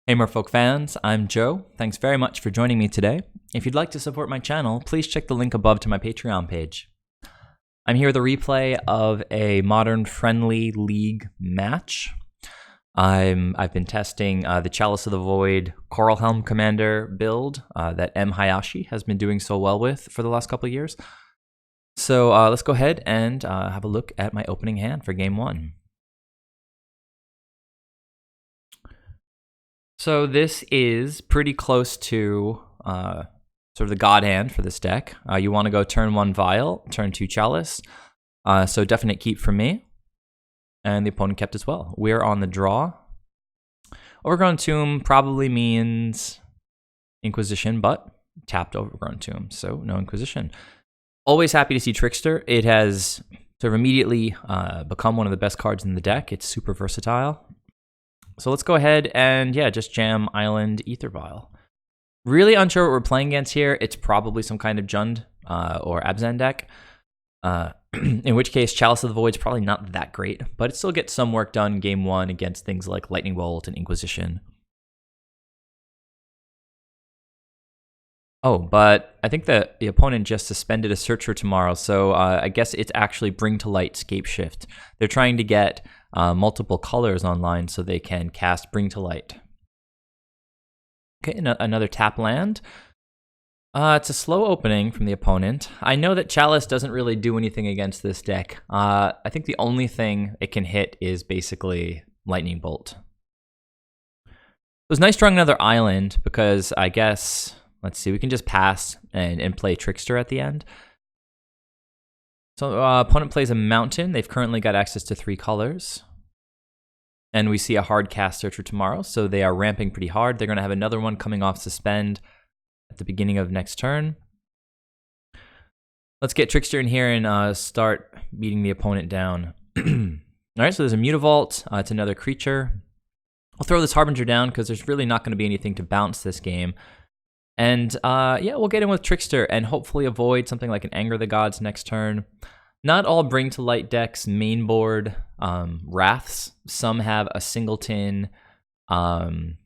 Hey Merfolk fans, I'm Joe. Thanks very much for joining me today. If you'd like to support my channel, please check the link above to my Patreon page. I'm here with a replay of a Modern Friendly League match. I've been testing the Chalice of the Void Coralhelm Commander build that M. Hayashi has been doing so well with for the last couple of years. So let's go ahead and have a look at my opening hand for game one. So this is pretty close to sort of the god hand for this deck. You want to go turn 1 Vial, turn 2 Chalice. So definite keep for me. And the opponent kept as well. We're on the draw. Overgrown Tomb probably means Inquisition, but tapped Overgrown Tomb, so no Inquisition. Always happy to see Trickster. It has sort of immediately become one of the best cards in the deck. It's super versatile. So let's go ahead and, yeah, just jam Island AEther Vial. Really unsure what we're playing against here. It's probably some kind of Jund or Abzan deck. In which case, Chalice of the Void's probably not that great, but it still gets some work done game one against things like Lightning Bolt and Inquisition. Oh, but I think that the opponent just suspended a search for tomorrow, so I guess it's actually Bring to Light Scapeshift. They're trying to get multiple colors online so they can cast Bring to Light. Okay, another tap land. It's a slow opening from the opponent. I know that Chalice doesn't really do anything against this deck. I think the only thing it can hit is basically Lightning Bolt. It was nice drawing another island because I guess, let's see, we can just pass and play Trickster at the end. So opponent plays a mountain. They've currently got access to 3 colors. And we see a hard cast Search for Tomorrow, so they are ramping pretty hard. They're going to have another one coming off Suspend at the beginning of next turn. Let's get Trickster in here and start beating the opponent down. Alright, so there's a Mutavault. It's another creature. I'll throw this Harbinger down because there's really not going to be anything to bounce this game. And yeah, we'll get in with Trickster and hopefully avoid something like an Anger of the Gods next turn. Not all Bring to Light decks main board Wraths. Some have a singleton. So I'm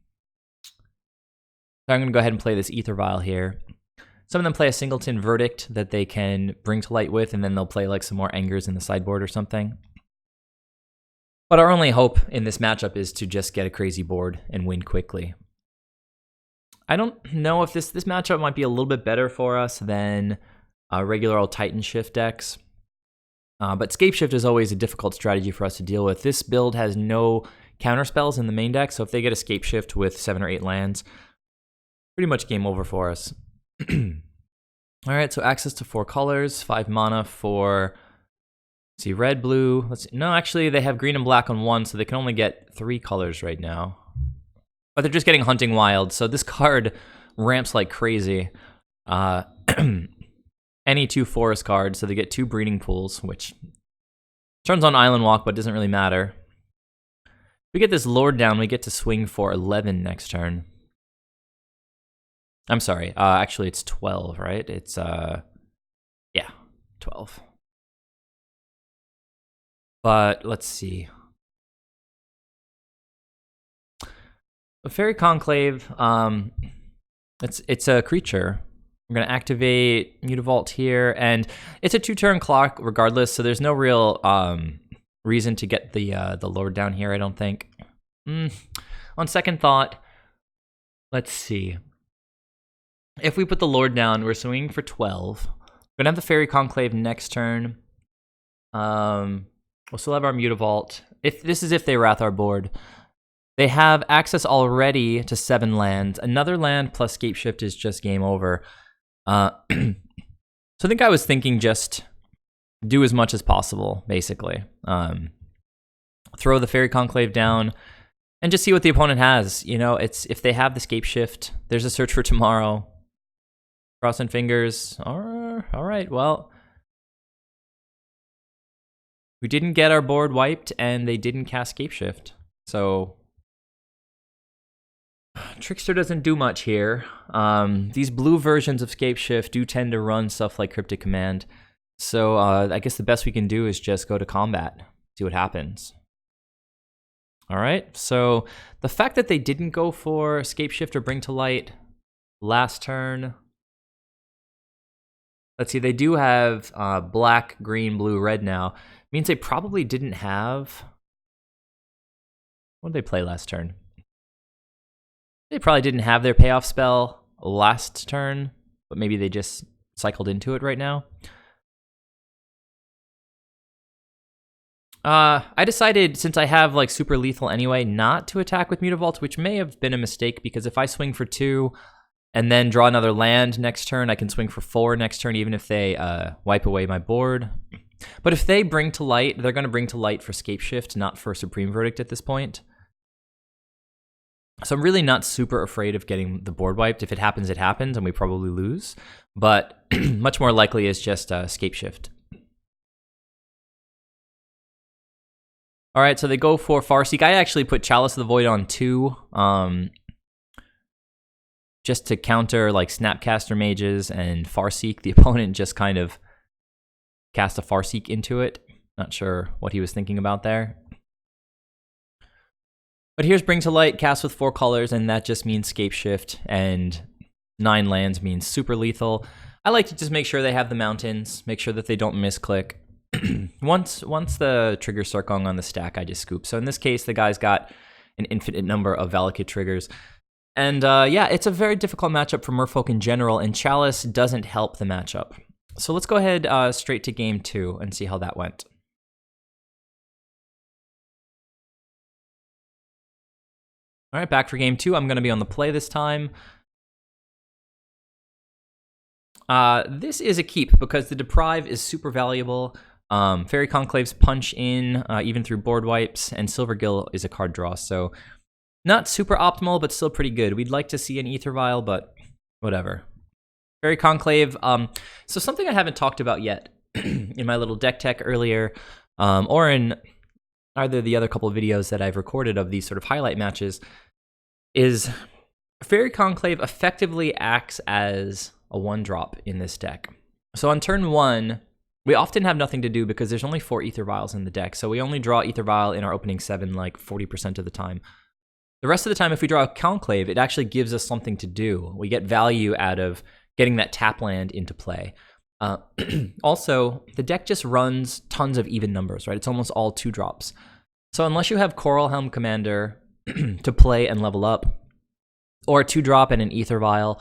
going to go ahead and play this AEther Vial here. Some of them play a singleton Verdict that they can Bring to Light with, and then they'll play like some more Angers in the sideboard or something. But our only hope in this matchup is to just get a crazy board and win quickly. I don't know if this matchup might be a little bit better for us than regular old Titan Shift decks. But Scapeshift is always a difficult strategy for us to deal with. This build has no counter spells in the main deck, so if they get a Scapeshift with 7 or 8 lands, pretty much game over for us. Alright, so access to 4 colors, 5 mana for, let's see, red, blue. No, actually, they have green and black on 1, so they can only get 3 colors right now. But they're just getting Hunting Wild, so this card ramps like crazy. Any 2 forest cards, so they get 2 breeding pools, which turns on Island Walk, but doesn't really matter. If we get this Lord down, we get to swing for 11 next turn. I'm sorry, actually it's 12, right? It's, yeah, 12. But, let's see. A Faerie Conclave, it's a creature. We're going to activate Mutavault here, and it's a 2-turn clock regardless, so there's no real reason to get the Lord down here, I don't think. On second thought, let's see. If we put the Lord down, we're swinging for 12. We're going to have the Faerie Conclave next turn. We'll still have our Mutavault. This is if they Wrath our board. They have access already to 7 lands. Another land plus Scapeshift is just game over. So I think I was thinking just do as much as possible, basically. Throw the Faerie Conclave down and just see what the opponent has. You know, it's if they have the Scapeshift, there's a Search for Tomorrow. Crossing fingers. All right, well, we didn't get our board wiped and they didn't cast Scapeshift. So Trickster doesn't do much here. These blue versions of Scapeshift do tend to run stuff like Cryptic Command. So I guess the best we can do is just go to combat, see what happens. All right, so the fact that they didn't go for Scapeshift or Bring to Light last turn. Let's see, they do have black, green, blue, red now. Means they probably didn't have... What did they play last turn? They probably didn't have their payoff spell last turn, but maybe they just cycled into it right now. I decided, since I have like super lethal anyway, not to attack with Mutavault, which may have been a mistake, because if I swing for 2 and then draw another land next turn, I can swing for 4 next turn, even if they wipe away my board. But if they Bring to Light, they're going to Bring to Light for Scapeshift, not for Supreme Verdict at this point. So I'm really not super afraid of getting the board wiped. If it happens, it happens, and we probably lose. But much more likely is just Scapeshift. All right, so they go for Farseek. I actually put Chalice of the Void on 2, just to counter like Snapcaster Mages and Farseek. The opponent just kind of cast a Farseek into it. Not sure what he was thinking about there. But here's Bring to Light, cast with 4 colors, and that just means Scapeshift, and 9 lands means super lethal. I like to just make sure they have the mountains, make sure that they don't misclick. Once the triggers start going on the stack, I just scoop. So in this case, the guy's got an infinite number of Valakut triggers. And yeah, it's a very difficult matchup for Merfolk in general, and Chalice doesn't help the matchup. So let's go ahead straight to game 2 and see how that went. All right, back for game 2. I'm going to be on the play this time. This is a keep because the Deprive is super valuable. Faerie Conclave's punch in, even through board wipes, and Silvergill is a card draw, so not super optimal, but still pretty good. We'd like to see an AEther Vial, but whatever. Faerie Conclave, so something I haven't talked about yet in my little deck tech earlier, or in either the other couple of videos that I've recorded of these sort of highlight matches, is Faerie Conclave effectively acts as a 1-drop in this deck. So on turn 1, we often have nothing to do because there's only 4 AEther Vials in the deck, so we only draw AEther Vial in our opening 7 like 40% of the time. The rest of the time, if we draw a Conclave, it actually gives us something to do. We get value out of getting that tap land into play. Also, the deck just runs tons of even numbers, right? It's almost all 2-drops. So unless you have Coralhelm Commander to play and level up, or a 2-drop and an AEther Vial,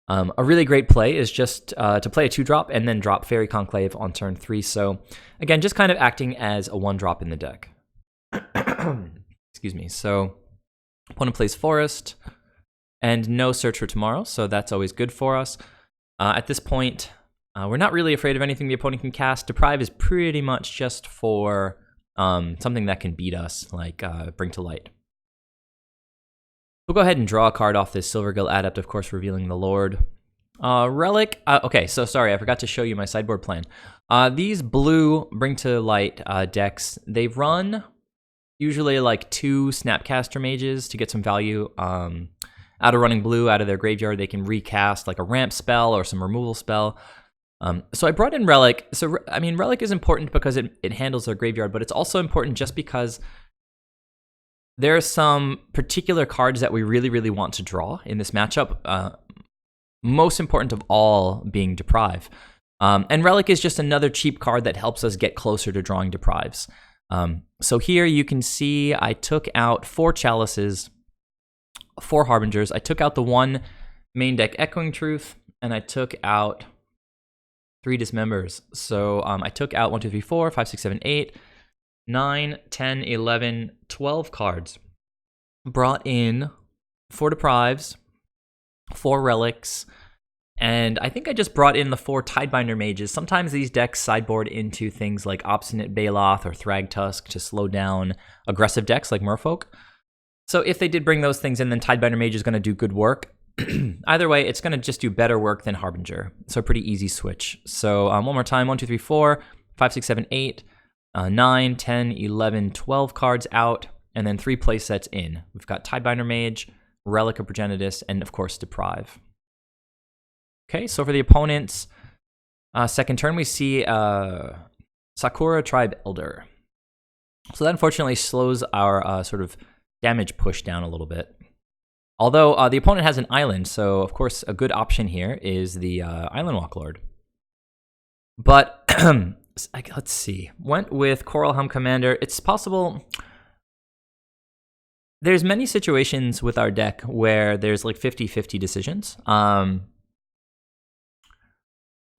a really great play is just to play a 2-drop and then drop Faerie Conclave on turn 3. So again, just kind of acting as a 1-drop in the deck. Excuse me. So opponent plays Forest and no Search for Tomorrow, so that's always good for us. At this point, we're not really afraid of anything the opponent can cast. Deprive is pretty much just for something that can beat us, like Bring to Light. We'll go ahead and draw a card off this Silvergill Adept, of course, revealing the Lord. Relic. Okay, so sorry, I forgot to show you my sideboard plan. These blue Bring to Light decks, they run usually like 2 Snapcaster Mages to get some value out of running blue out of their graveyard. They can recast like a ramp spell or some removal spell. So I brought in Relic. So, I mean, Relic is important because it handles their graveyard, but it's also important just because there are some particular cards that we really, really want to draw in this matchup. Most important of all being Deprive. And Relic is just another cheap card that helps us get closer to drawing Deprives. So here you can see I took out 4 Chalices, 4 Harbingers. I took out the 1 main deck Echoing Truth, and I took out 3 Dismembers. So I took out 1, 2, 3, 4, 5, 6, 7, 8, 9, 10, 11, 12 cards. Brought in 4 Deprives, 4 Relics, and I think I just brought in the 4 Tidebinder Mages. Sometimes these decks sideboard into things like Obstinate Baloth or Thragtusk to slow down aggressive decks like Merfolk. So if they did bring those things in, then Tidebinder Mage is going to do good work. Either way, it's going to just do better work than Harbinger. So a pretty easy switch. So one more time, 1, 2, 3, 4, 5, 6, 7, 8, 9, 10, 11, 12 cards out, and then 3 play sets in. We've got Tidebinder Mage, Relic of Progenitus, and of course Deprive. Okay, so for the opponent's second turn, we see Sakura Tribe Elder. So that unfortunately slows our sort of damage push down a little bit. Although the opponent has an island, so of course a good option here is the Island Walk Lord. But let's see. Went with Coralhelm Commander. It's possible. There's many situations with our deck where there's like 50-50 decisions.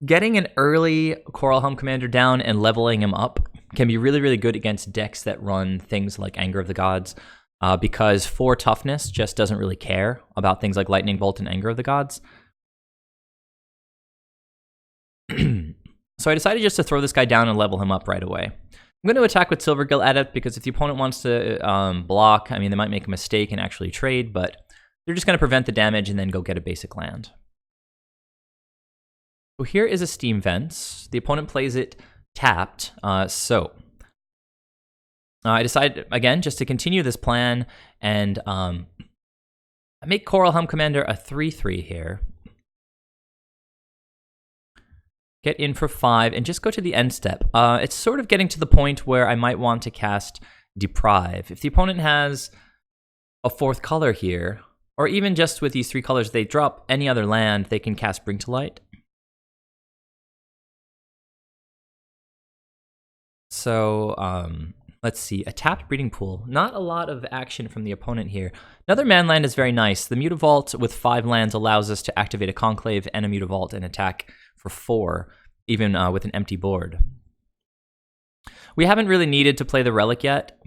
Getting an early Coralhelm Commander down and leveling him up can be really, really good against decks that run things like Anger of the Gods, because 4 toughness just doesn't really care about things like Lightning Bolt and Anger of the Gods. So I decided just to throw this guy down and level him up right away. I'm going to attack with Silvergill Adept because if the opponent wants to block, I mean, they might make a mistake and actually trade, but they're just going to prevent the damage and then go get a basic land. So here is a Steam Vents. The opponent plays it tapped, so I decided, again, just to continue this plan, and I make Coralhelm Commander a 3/3 here. Get in for 5, and just go to the end step. It's sort of getting to the point where I might want to cast Deprive. If the opponent has a 4th color here, or even just with these 3 colors, they drop any other land, they can cast Bring to Light. So, let's see. A tapped Breeding Pool. Not a lot of action from the opponent here. Another man land is very nice. The Mutavault with 5 lands allows us to activate a Conclave and a Mutavault and attack for 4, even with an empty board. We haven't really needed to play the Relic yet.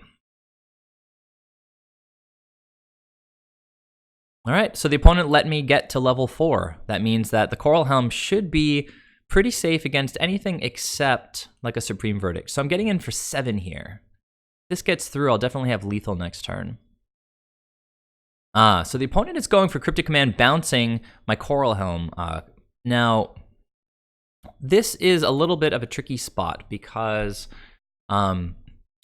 All right, so the opponent let me get to level 4. That means that the Coralhelm should be pretty safe against anything except like a Supreme Verdict. So I'm getting in for 7 here. If this gets through, I'll definitely have lethal next turn. So the opponent is going for Cryptic Command, bouncing my Coralhelm. Now, this is a little bit of a tricky spot because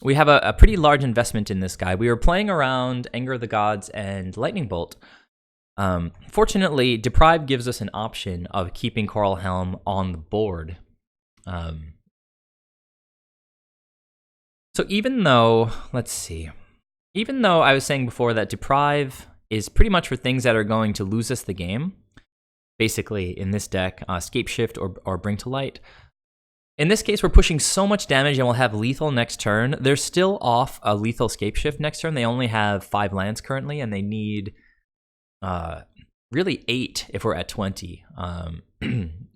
we have a pretty large investment in this guy. We were playing around Anger of the Gods and Lightning Bolt. Fortunately, Deprive gives us an option of keeping Coralhelm on the board. So even though, let's see, even though I was saying before that Deprive is pretty much for things that are going to lose us the game, basically in this deck, Scapeshift or Bring to Light. In this case, we're pushing so much damage and we'll have lethal next turn. They're still off a lethal Scapeshift next turn. They only have 5 lands currently, and they need really 8 if we're at 20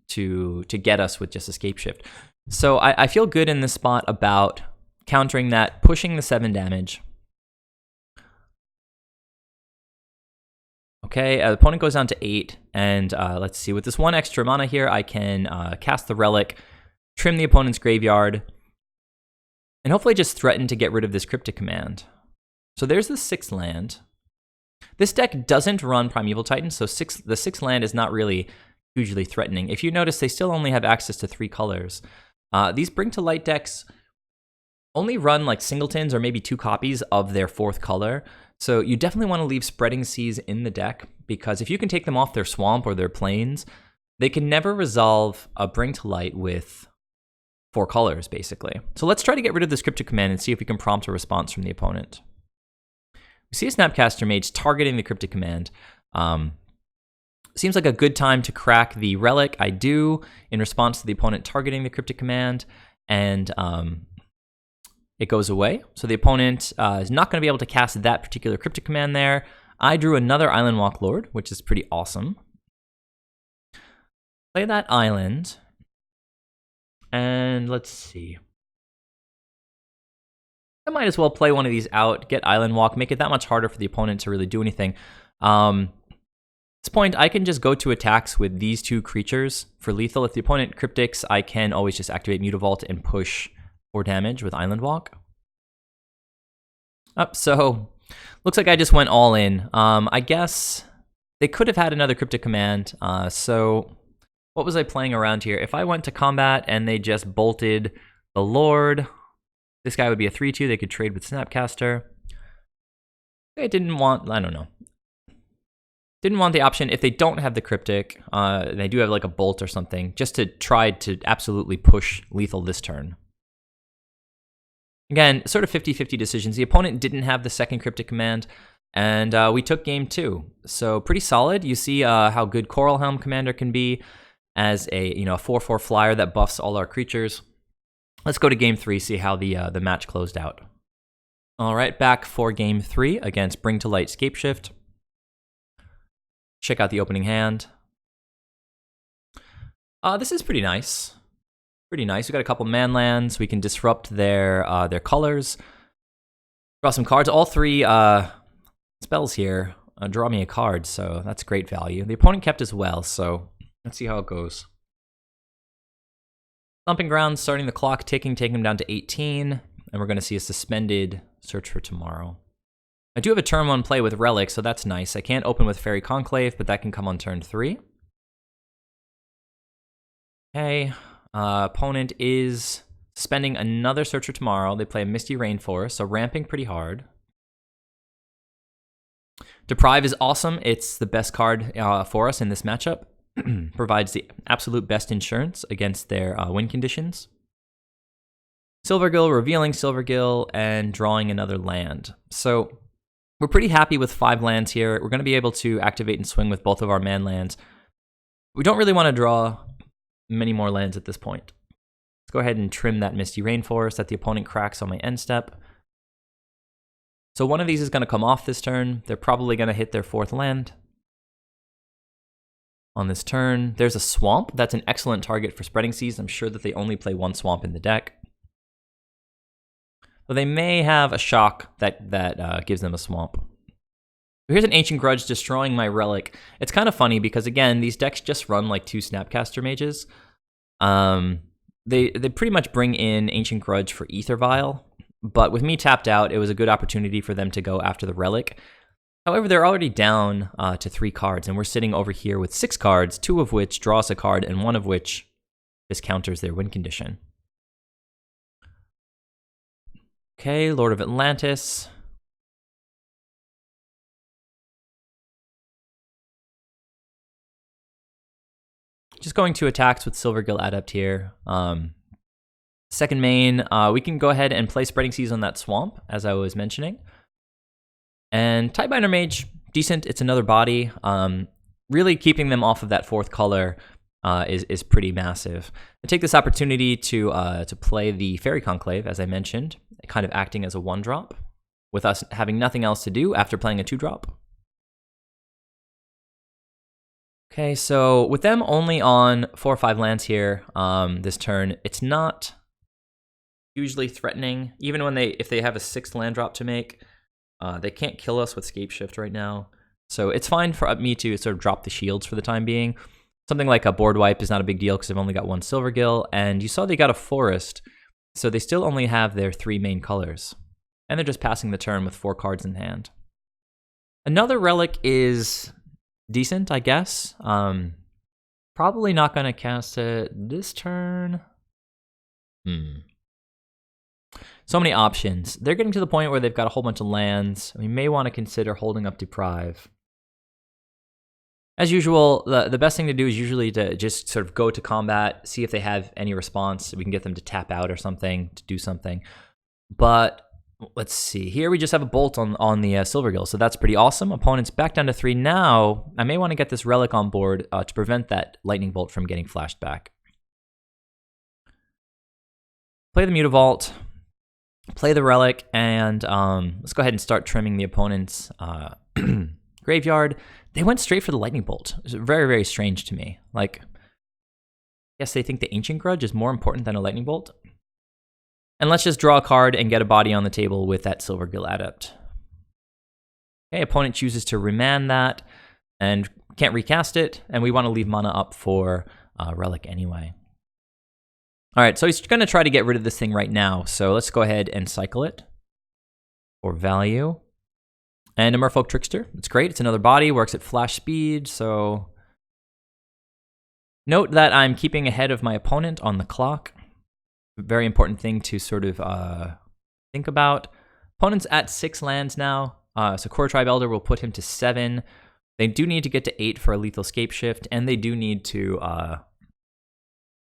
to get us with just a Scapeshift. So I feel good in this spot about countering that, pushing the 7 damage. Okay, the opponent goes down to 8, and let's see, with this 1 extra mana here, I can cast the Relic, trim the opponent's graveyard, and hopefully just threaten to get rid of this Cryptic Command. So there's the 6th land. This deck doesn't run Primeval Titan, so the 6th land is not really hugely threatening. If you notice, they still only have access to 3 colors. These Bring to Light decks only run like singletons or maybe 2 copies of their 4th color. So you definitely want to leave Spreading Seas in the deck, because if you can take them off their swamp or their plains, they can never resolve a Bring to Light with 4 colors, basically. So let's try to get rid of this Cryptic Command and see if we can prompt a response from the opponent. We see a Snapcaster Mage targeting the Cryptic Command. Seems like a good time to crack the Relic. I do, in response to the opponent targeting the Cryptic Command, and it goes away. So the opponent is not going to be able to cast that particular Cryptic Command there. I drew another Island Walk Lord, which is pretty awesome. Play that island. And let's see. I might as well play one of these out, get Island Walk, make it that much harder for the opponent to really do anything. At this point, I can just go to attacks with these 2 creatures for lethal. If the opponent Cryptics, I can always just activate Mutavault and push 4 damage with Island Walk. So looks like I just went all in. I guess they could have had another Cryptic Command. So what was I playing around here? If I went to combat and they just bolted the Lord, this guy would be a 3/2. They could trade with Snapcaster. They didn't want, I don't know. Didn't want the option if they don't have the Cryptic, they do have like a Bolt or something, just to try to absolutely push lethal this turn. Again, sort of 50-50 decisions. The opponent didn't have the second Cryptic Command, and we took game 2. So pretty solid. You see how good Coralhelm Commander can be as a 4/4 flyer that buffs all our creatures. Let's go to game 3, see how the match closed out. All right, back for game 3 against Bring to Light Scapeshift. Check out the opening hand. This is pretty nice. Pretty nice. We got a couple man lands. We can disrupt their colors. Draw some cards. All 3 spells here draw me a card, so that's great value. The opponent kept as well, so let's see how it goes. Thumping Ground, starting the clock ticking, taking him down to 18, and we're going to see a suspended Search for Tomorrow. I do have a turn 1 play with Relic, so that's nice. I can't open with Faerie Conclave, but that can come on turn 3. Okay, opponent is spending another Search for Tomorrow. They play a Misty Rainforest, so ramping pretty hard. Deprive is awesome. It's the best card for us in this matchup. Provides the absolute best insurance against their win conditions. Silvergill, revealing Silvergill, and drawing another land. So we're pretty happy with 5 lands here. We're going to be able to activate and swing with both of our man lands. We don't really want to draw many more lands at this point. Let's go ahead and trim that Misty Rainforest that the opponent cracks on my end step. So one of these is going to come off this turn. They're probably going to hit their 4th land. On this turn, there's a Swamp. That's an excellent target for Spreading Seas. I'm sure that they only play 1 Swamp in the deck. So they may have a Shock that gives them a Swamp. Here's an Ancient Grudge destroying my Relic. It's kind of funny because, again, these decks just run like 2 Snapcaster Mages. They pretty much bring in Ancient Grudge for AEther Vial, but with me tapped out, it was a good opportunity for them to go after the Relic. However, they're already down to 3 cards, and we're sitting over here with 6 cards, 2 of which draw us a card, and 1 of which just counters their win condition. Okay, Lord of Atlantis. Just going to attacks with Silvergill Adept here. Second main, we can go ahead and play Spreading Seas on that Swamp, as I was mentioning. And Tidebinder Mage, decent. It's another body. Really keeping them off of that 4th color is pretty massive. I take this opportunity to play the Faerie Conclave, as I mentioned, kind of acting as a 1-drop, with us having nothing else to do after playing a 2-drop. Okay, so with them only on 4 or 5 lands here this turn, it's not hugely threatening. Even when if they have a 6th land drop to make, they can't kill us with Scapeshift right now. So it's fine for me to sort of drop the shields for the time being. Something like a board wipe is not a big deal because I've only got 1 Silvergill, and you saw they got a Forest, so they still only have their 3 main colors. And they're just passing the turn with 4 cards in hand. Another Relic is decent, I guess. Probably not going to cast it this turn. So many options. They're getting to the point where they've got a whole bunch of lands. We may want to consider holding up Deprive. As usual, the best thing to do is usually to just sort of go to combat, see if they have any response. We can get them to tap out or something, to do something. But let's see. Here we just have a bolt on the Silvergill, so that's pretty awesome. Opponent's back down to 3. Now, I may want to get this Relic on board to prevent that Lightning Bolt from getting flashed back. Play the Mutavault. Play the Relic, and let's go ahead and start trimming the opponent's graveyard. They went straight for the Lightning Bolt. It's very, very strange to me. Like, I guess they think the Ancient Grudge is more important than a Lightning Bolt. And let's just draw a card and get a body on the table with that Silvergill Adept. Okay, opponent chooses to remand that and can't recast it, and we want to leave mana up for Relic anyway. All right, so he's going to try to get rid of this thing right now, so let's go ahead and cycle it for value. And a Merfolk Trickster. It's great. It's another body. Works at flash speed. So note that I'm keeping ahead of my opponent on the clock. Very important thing to sort of think about. Opponent's at 6 lands now. So Core Tribe Elder will put him to 7. They do need to get to 8 for a lethal Scapeshift, and they do need to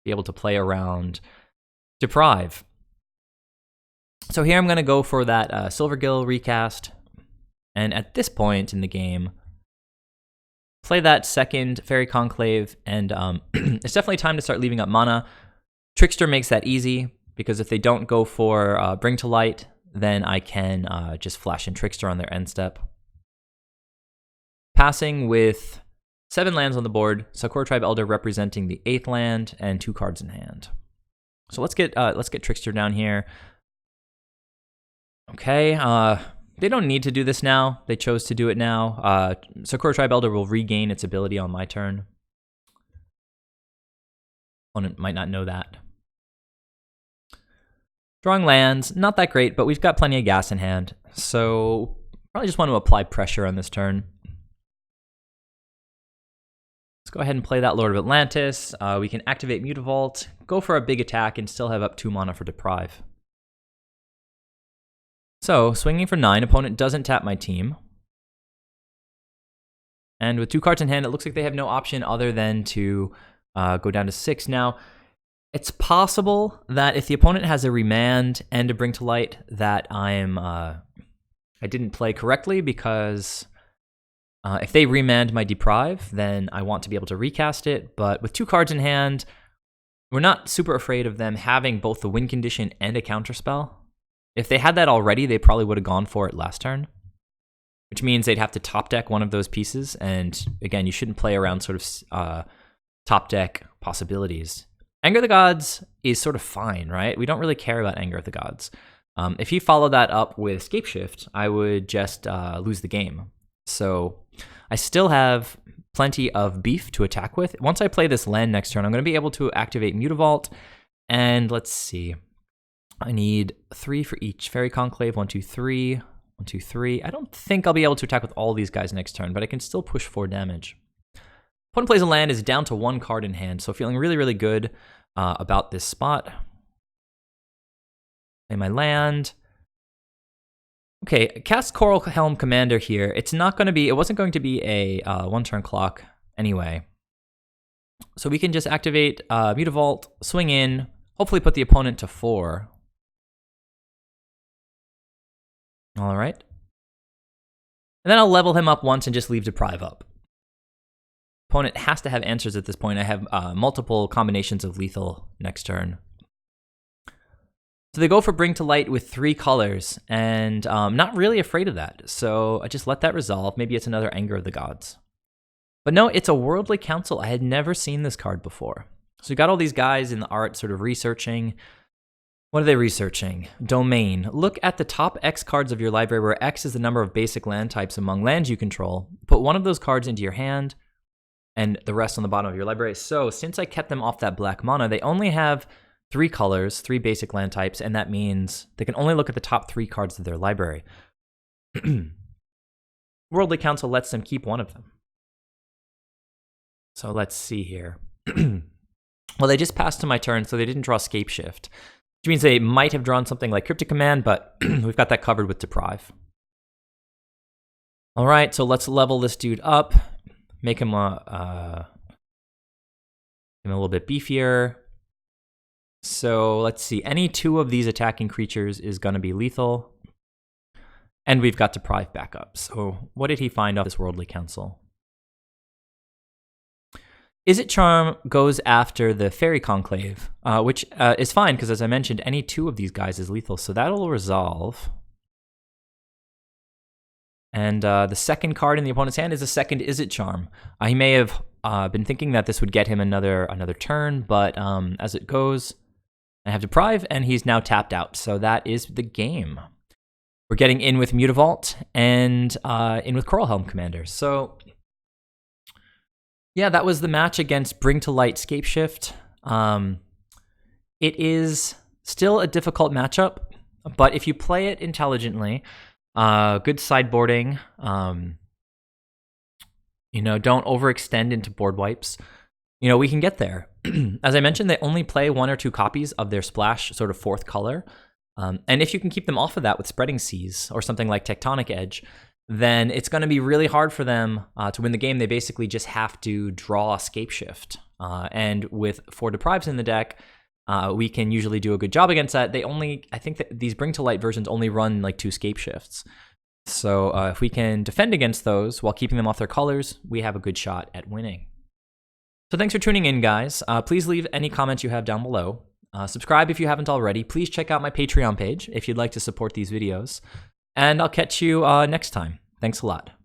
be able to play around Deprive. So here I'm going to go for that Silvergill recast. And at this point in the game, play that second Faerie Conclave. And it's definitely time to start leaving up mana. Trickster makes that easy, because if they don't go for Bring to Light, then I can just flash in Trickster on their end step. Passing with 7 lands on the board, Sakura Tribe Elder representing the 8th land, and 2 cards in hand. So let's get Trickster down here. Okay, they don't need to do this now. They chose to do it now. Sakura Tribe Elder will regain its ability on my turn. Opponent might not know that. Drawing lands, not that great, but we've got plenty of gas in hand. So probably just want to apply pressure on this turn. Let's go ahead and play that Lord of Atlantis. We can activate Mutavault, go for a big attack, and still have up 2 mana for Deprive. So, swinging for 9, opponent doesn't tap my team. And with 2 cards in hand, it looks like they have no option other than to go down to 6. Now, it's possible that if the opponent has a Remand and a Bring to Light, that I didn't play correctly, because if they remand my Deprive, then I want to be able to recast it. But with 2 cards in hand, we're not super afraid of them having both the win condition and a counterspell. If they had that already, they probably would have gone for it last turn, which means they'd have to top deck one of those pieces. And again, you shouldn't play around sort of top deck possibilities. Anger of the Gods is sort of fine, right? We don't really care about Anger of the Gods. If he followed that up with Scapeshift, I would just lose the game. So I still have plenty of beef to attack with. Once I play this land next turn, I'm going to be able to activate Mutavault. And let's see. I need 3 for each. Faerie Conclave, 1, 2, 3. 1, 2, 3. I don't think I'll be able to attack with all these guys next turn, but I can still push 4 damage. Opponent plays a land, is down to 1 card in hand, so feeling really, really good about this spot. Play my land. Okay, cast Coralhelm Commander here. It wasn't going to be a 1-turn clock anyway. So we can just activate Mutavault, swing in, hopefully put the opponent to 4. All right. And then I'll level him up once and just leave Deprive up. Opponent has to have answers at this point. I have multiple combinations of lethal next turn. So they go for Bring to Light with 3 colors, and I'm not really afraid of that. So I just let that resolve. Maybe it's another Anger of the Gods. But no, it's a Worldly Council. I had never seen this card before. So you got all these guys in the art sort of researching. What are they researching? Domain. Look at the top X cards of your library, where X is the number of basic land types among lands you control. Put one of those cards into your hand, and the rest on the bottom of your library. So since I kept them off that black mana, they only have 3 colors, 3 basic land types, and that means they can only look at the top 3 cards of their library. Worldly Council lets them keep one of them. So let's see here. Well, they just passed to my turn, so they didn't draw Scapeshift, which means they might have drawn something like Cryptic Command, but we've got that covered with Deprive. All right, so let's level this dude up, make him a little bit beefier. So let's see, any 2 of these attacking creatures is going to be lethal, and we've got Deprive back up. So what did he find off this Worldly Council? Izzet Charm goes after the Faerie Conclave, which is fine, because as I mentioned, any 2 of these guys is lethal, so that'll resolve. And the second card in the opponent's hand is a second Izzet Charm. He may have been thinking that this would get him another turn, but as it goes, I have Deprive, and he's now tapped out, so that is the game. We're getting in with Mutavault and in with Coralhelm Commander. So yeah, that was the match against Bring to Light Scapeshift. It is still a difficult matchup, but if you play it intelligently, good sideboarding, don't overextend into board wipes, we can get there. As I mentioned, they only play 1 or 2 copies of their splash sort of 4th color. And if you can keep them off of that with Spreading Seas or something like Tectonic Edge, then it's going to be really hard for them to win the game. They basically just have to draw Scapeshift. And with 4 Deprives in the deck, we can usually do a good job against that. I think that these Bring to Light versions only run like 2 Scapeshifts. So if we can defend against those while keeping them off their colors, we have a good shot at winning. So thanks for tuning in, guys. Please leave any comments you have down below. Subscribe if you haven't already. Please check out my Patreon page if you'd like to support these videos. And I'll catch you next time. Thanks a lot.